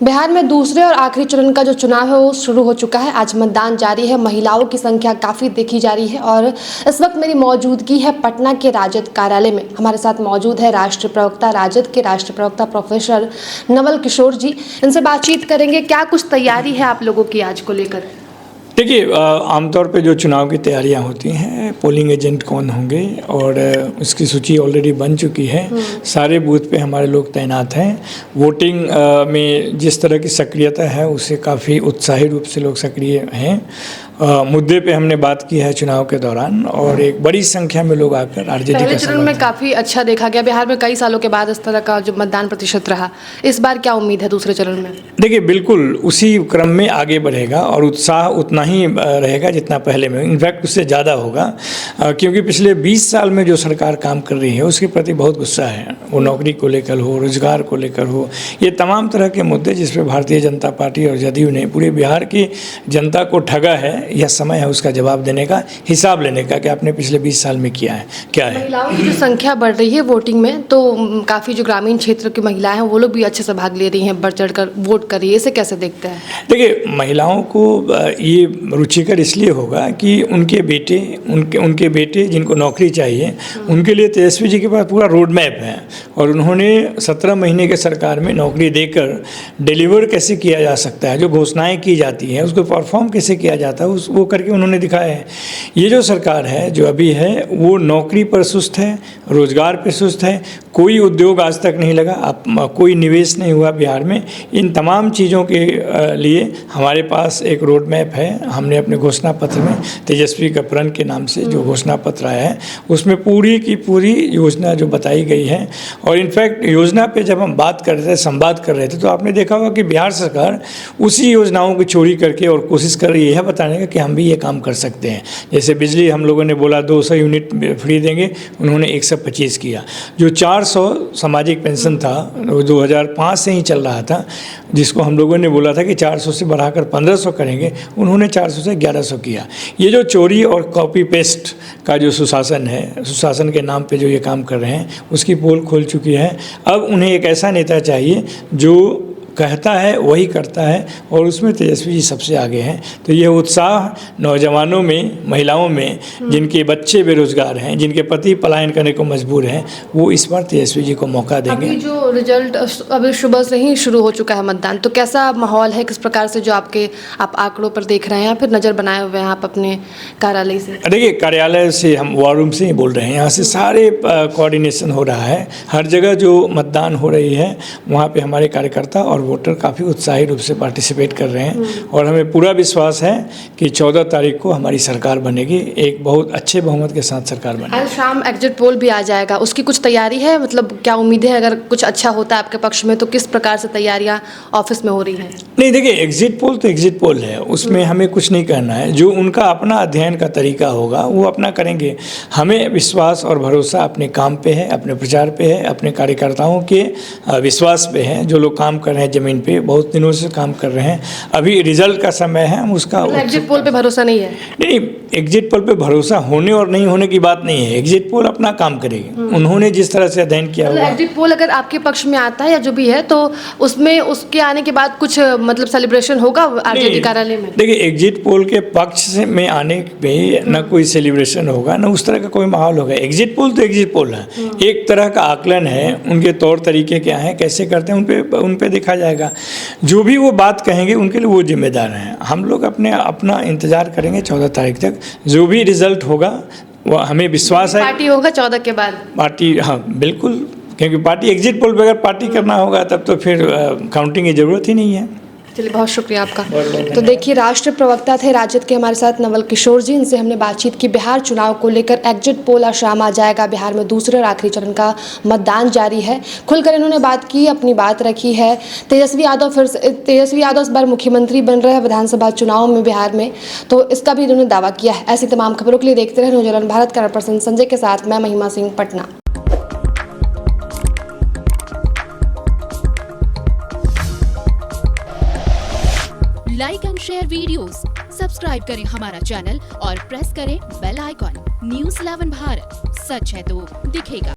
बिहार में दूसरे और आखिरी चरण का जो चुनाव है वो शुरू हो चुका है। आज मतदान जारी है। महिलाओं की संख्या काफ़ी देखी जा रही है और इस वक्त मेरी मौजूदगी है पटना के राजद कार्यालय में। हमारे साथ मौजूद है राष्ट्रीय प्रवक्ता, राजद के राष्ट्रीय प्रवक्ता प्रोफेसर नवल किशोर जी। इनसे बातचीत करेंगे। क्या कुछ तैयारी है आप लोगों की आज को लेकर? देखिए, आमतौर पे जो चुनाव की तैयारियां होती हैं, पोलिंग एजेंट कौन होंगे और उसकी सूची ऑलरेडी बन चुकी है। सारे बूथ पे हमारे लोग तैनात हैं। वोटिंग में जिस तरह की सक्रियता है उससे काफ़ी उत्साही रूप से लोग सक्रिय हैं। मुद्दे पे हमने बात की है चुनाव के दौरान और एक बड़ी संख्या में लोग आकर आरजेडी पहले चरण में काफ़ी अच्छा देखा गया। बिहार में कई सालों के बाद इस तरह का जो मतदान प्रतिशत रहा, इस बार क्या उम्मीद है दूसरे चरण में? देखिए, बिल्कुल उसी क्रम में आगे बढ़ेगा और उत्साह उतना ही रहेगा जितना पहले में, इनफैक्ट उससे ज़्यादा होगा, क्योंकि पिछले 20 साल में जो सरकार काम कर रही है उसके प्रति बहुत गुस्सा है। वो नौकरी को लेकर हो, रोजगार को लेकर हो, ये तमाम तरह के मुद्दे जिस पे भारतीय जनता पार्टी और जदयू ने पूरे बिहार की जनता को ठगा है, यह समय है उसका जवाब देने का, हिसाब लेने का कि आपने पिछले 20 साल में किया है क्या है। महिलाओं की जो संख्या बढ़ रही है वोटिंग में, तो काफ़ी जो ग्रामीण क्षेत्र की महिलाएं हैं वो लोग भी अच्छे से भाग ले रही हैं, बढ़ चढ़ कर वोट कर रही है। इसे कैसे देखते हैं? देखिए, महिलाओं को ये रुचिकर इसलिए होगा कि उनके बेटे जिनको नौकरी चाहिए, उनके लिए तेजस्वी जी के पास पूरा रोड मैप है और उन्होंने 17 महीने के सरकार में नौकरी देकर डिलीवर कैसे किया जा सकता है, जो घोषणाएं की जाती हैं उसको परफॉर्म कैसे किया जाता है, वो करके उन्होंने दिखाया है। ये जो सरकार है जो अभी है वो नौकरी पर सुस्त है, रोजगार पर सुस्त है, कोई उद्योग आज तक नहीं लगा, कोई निवेश नहीं हुआ बिहार में। इन तमाम चीज़ों के लिए हमारे पास एक रोड मैप है। हमने अपने घोषणा पत्र में तेजस्वी का प्रण के नाम से जो घोषणा पत्र आया है उसमें पूरी की पूरी योजना जो बताई गई है। और इनफैक्ट योजना पे जब हम बात कर रहे थे, संवाद कर रहे थे, तो आपने देखा होगा कि बिहार सरकार उसी योजनाओं की चोरी करके और कोशिश कर रही है बताने का कि हम भी ये काम कर सकते हैं। जैसे बिजली हम लोगों ने बोला 200 यूनिट फ्री देंगे, उन्होंने 125 किया। जो 400 सामाजिक पेंशन था वो 2005 से ही चल रहा था, जिसको हम लोगों ने बोला था कि 400 से बढ़ाकर 1500 करेंगे, उन्होंने 400 से 1100 किया। ये जो चोरी और कॉपी पेस्ट का जो सुशासन है, सुशासन के नाम पे जो ये काम कर रहे हैं, उसकी पोल खोल चुकी है। अब उन्हें एक ऐसा नेता चाहिए जो कहता है वही करता है और उसमें तेजस्वी जी सबसे आगे हैं। तो ये उत्साह नौजवानों में, महिलाओं में, जिनके बच्चे बेरोजगार हैं, जिनके पति पलायन करने को मजबूर हैं, वो इस बार तेजस्वी जी को मौका देंगे। अभी जो रिजल्ट अभी सुबह से ही शुरू हो चुका है मतदान, तो कैसा माहौल है, किस प्रकार से जो आप आंकड़ों पर देख रहे हैं, फिर नज़र बनाए हुए हैं आप अपने कार्यालय से? देखिए, कार्यालय से हम वॉर रूम से ही बोल रहे हैं। यहाँ से सारे कोऑर्डिनेशन हो रहा है। हर जगह जो मतदान हो रही है वहाँ पे हमारे कार्यकर्ता और वोटर काफ़ी उत्साही रूप से पार्टिसिपेट कर रहे हैं और हमें पूरा विश्वास है कि 14 तारीख को हमारी सरकार बनेगी, एक बहुत अच्छे बहुमत के साथ सरकार बनेगी। आज शाम एग्जिट पोल भी आ जाएगा, उसकी कुछ तैयारी है? मतलब क्या उम्मीद है, अगर कुछ अच्छा होता है आपके पक्ष में तो किस प्रकार से तैयारियां ऑफिस में हो रही हैं? नहीं, देखिए, एग्जिट पोल तो एग्जिट पोल है, उसमें हमें कुछ नहीं करना है। जो उनका अपना अध्ययन का तरीका होगा वो अपना करेंगे। हमें विश्वास और भरोसा अपने काम पे है, अपने प्रचार पे है, अपने कार्यकर्ताओं के विश्वास पे है, जो लोग काम कर रहे हैं ज़मीन पे, बहुत दिनों से काम कर रहे हैं। अभी रिजल्ट का समय है, हम उसका एग्जिट पोल पे भरोसा नहीं है? नहीं, एग्जिट पोल पे भरोसा होने और नहीं होने की बात नहीं है। एग्जिट पोल अपना काम करेगी, उन्होंने जिस तरह से अध्ययन किया होगा। एग्जिट पोल अगर आपके पक्ष में आता है या जो भी है, तो उसमें उसके आने के बाद कुछ मतलब सेलिब्रेशन होगा आरजेडी कार्यालय में? देखिए, एग्जिट पोल के पक्ष में आने पे न कोई सेलिब्रेशन होगा, न उस तरह का कोई माहौल होगा। एग्जिट पोल तो एग्जिट पोल है, एक तरह का आकलन है, उनके तौर तरीके क्या हैं, कैसे करते हैं, उन पे देखा जाएगा। जो भी वो बात कहेंगे उनके लिए वो जिम्मेदार हैं। हम लोग अपना इंतजार करेंगे 14 तारीख तक। जो भी रिजल्ट होगा वो हमें विश्वास है। पार्टी होगा 14 के बाद? पार्टी, हाँ बिल्कुल, क्योंकि पार्टी एग्जिट पोल पर अगर पार्टी करना होगा तब तो फिर काउंटिंग की ज़रूरत ही नहीं है। चलिए, बहुत शुक्रिया आपका। तो देखिए, राष्ट्रीय प्रवक्ता थे राजद के हमारे साथ नवल किशोर जी। इनसे हमने बातचीत की बिहार चुनाव को लेकर। एग्जिट पोल आज शाम आ जाएगा। बिहार में दूसरे और आखिरी चरण का मतदान जारी है। खुलकर इन्होंने बात की, अपनी बात रखी है। तेजस्वी यादव इस बार मुख्यमंत्री बन रहे हैं विधानसभा चुनाव में बिहार में, तो इसका भी इन्होंने दावा किया है। ऐसी तमाम खबरों के लिए देखते रहे नौजवान भारत का पर्सन संजय के साथ मैं महिमा Singh, Patna. Like and share videos, subscribe करें हमारा चैनल और प्रेस करें बेल आइकॉन। न्यूज़ 11 भारत, सच है तो दिखेगा।